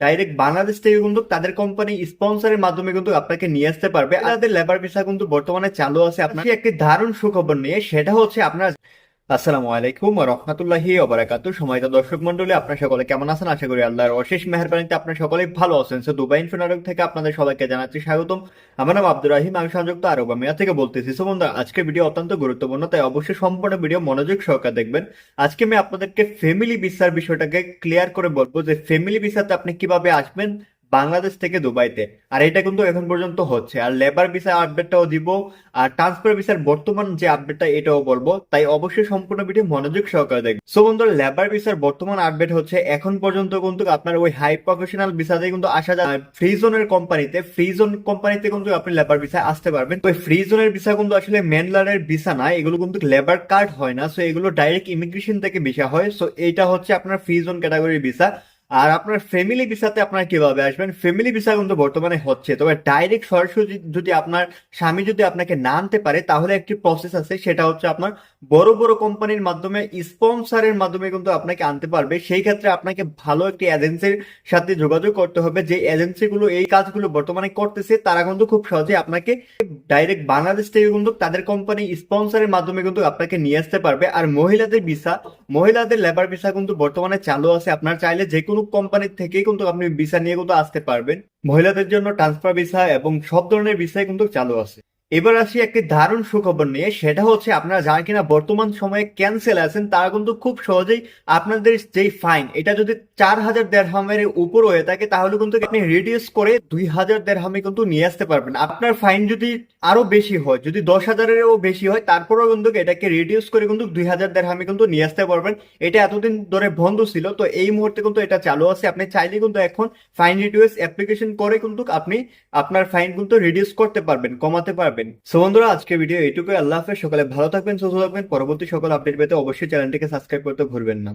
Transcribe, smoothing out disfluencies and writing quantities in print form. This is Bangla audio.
ডাইরেক্ট বাংলাদেশ থেকে কিন্তু তাদের কোম্পানি স্পন্সরের মাধ্যমে কিন্তু আপনাকে নিয়ে আসতে পারবে। আর তাদের লেবার ভিসা কিন্তু বর্তমানে চালু আছে। আপনার একটি দারুণ সুখবর নিয়ে, সেটা হচ্ছে আপনার আসসালামু আলাইকুম ওয়া রাহমাতুল্লাহি ওয়া বারাকাতুহু। সম্মানিত দর্শক মণ্ডলী, আপনারা সকলে কেমন আছেন? আশা করি আল্লাহর অশেষ মেহেরবানিতে আপনারা সকলেই ভালো আছেন। সো দুবাই ইনফোনারক থেকে আপনাদের সবাইকে জানাচ্ছি স্বাগতম। আমার নাম আব্দুর রহিম, আমি সংযুক্ত আরব আমিরাত থেকে বলতেছি। সো বন্ধুরা, আজকের ভিডিও অত্যন্ত গুরুত্বপূর্ণ, তাই অবশ্যই সম্পূর্ণ ভিডিও মনোযোগ সহকারে দেখবেন। আজকে আমি আপনাদেরকে ফ্যামিলি ভিসার বিষয়টাকে ক্লিয়ার করে বলবো যে ফ্যামিলি ভিসাতে আপনি কিভাবে আসবেন বাংলাদেশ থেকে দুবাইতে। আর এটা কিন্তু এখন পর্যন্ত হচ্ছে। আর লেবার ভিসা আপডেটটাও দিব, আর ট্রান্সফার ভিসার বর্তমান যে আপডেটটা এটাও বলবো, তাই অবশ্যই সম্পূর্ণ ভিডিও মনোযোগ সহকারে দেখবেন। সো বন্ধুরা, লেবার ভিসার বর্তমান আপডেট হচ্ছে এখন পর্যন্ত কিন্তু আপনার ওই হাই প্রফেশনাল ভিসাতে কিন্তু আসা যায়। ফ্রি জোনের কোম্পানিতে, ফ্রি জোন কোম্পানিতে কিন্তু আপনি লেবার ভিসা আসতে পারবেন। তো ফ্রি জোনের ভিসা কিন্তু আসলে মেনল্যান্ডের ভিসা না, এগুলো কিন্তু লেবার কার্ড হয় না। সো এগুলো ডাইরেক্ট ইমিগ্রেশন থেকে ভিসা হয়। সো এইটা হচ্ছে আপনার ফ্রি জোন ক্যাটাগরির ভিসা। আর আপনার ফ্যামিলি ভিসাতে আপনার কিভাবে আসবেন? ফ্যামিলি ভিসা কিন্তু বর্তমানে হচ্ছে, তবে ডাইরেক্ট সরাসরি যদি আপনার স্বামী যদি আপনাকে না আনতে পারে, তাহলে একটি প্রসেস আছে, সেটা হচ্ছে আপনার বড় বড় কোম্পানির মাধ্যমে, স্পন্সরের মাধ্যমে কিন্তু আপনাকে আনতে পারবে। সেই ক্ষেত্রে আপনাকে ভালো একটি এজেন্সির সাথে যোগাযোগ করতে হবে। যে এজেন্সিগুলো এই কাজগুলো বর্তমানে করতেছে, তারা কিন্তু খুব সহজে আপনাকে ডাইরেক্ট বাংলাদেশ থেকে কিন্তু তাদের কোম্পানি স্পন্সরের মাধ্যমে কিন্তু আপনাকে নিয়ে আসতে পারবে। আর মহিলাদের ভিসা, মহিলাদের লেবার ভিসা কিন্তু বর্তমানে চালু আছে। আপনার চাইলে যে কোনো কোম্পানির থেকেই কিন্তু আপনি ভিসা নিয়ে কিন্তু আসতে পারবেন। মহিলাদের জন্য ট্রান্সফার ভিসা এবং সব ধরনের ভিসাই কিন্তু চালু আছে। এবার আসি একটি দারুণ সুখবর নিয়ে, সেটা হচ্ছে আপনারা যারা কিনা বর্তমান সময়ে ক্যান্সেল আছেন, তারা কিন্তু খুব সহজেই আপনাদের যেই ফাইন, এটা যদি 4,000 দেরহামের উপর হয়ে থাকে, তাহলে কিন্তু আপনি রিডিউস করে 2,000 দেরহামে কিন্তু নিয়ে আসতে পারবেন। আপনার ফাইন যদি আরো বেশি হয়, যদি 10,000-এরও বেশি হয়, তারপরেও কিন্তু এটাকে রিডিউস করে কিন্তু 2,000 দেরহামে কিন্তু নিয়ে আসতে পারবেন। এটা এতদিন ধরে বন্ধ ছিল, তো এই মুহূর্তে কিন্তু এটা চালু আছে। আপনি চাইলে কিন্তু এখন ফাইন রিডিউস অ্যাপ্লিকেশন করে কিন্তু আপনি আপনার ফাইন কিন্তু রিডিউস করতে পারবেন, কমাতে পারবেন। সো বন্ধুরা, আজকে ভিডিও এইটুকুই। আল্লাহ হাফেজ। সকালে ভালো থাকবেন, সুস্থ থাকবেন। পরবর্তী সকল আপডেট পেতে অবশ্যই চ্যানেলটিকে সাবস্ক্রাইব করতে ভুলবেন না।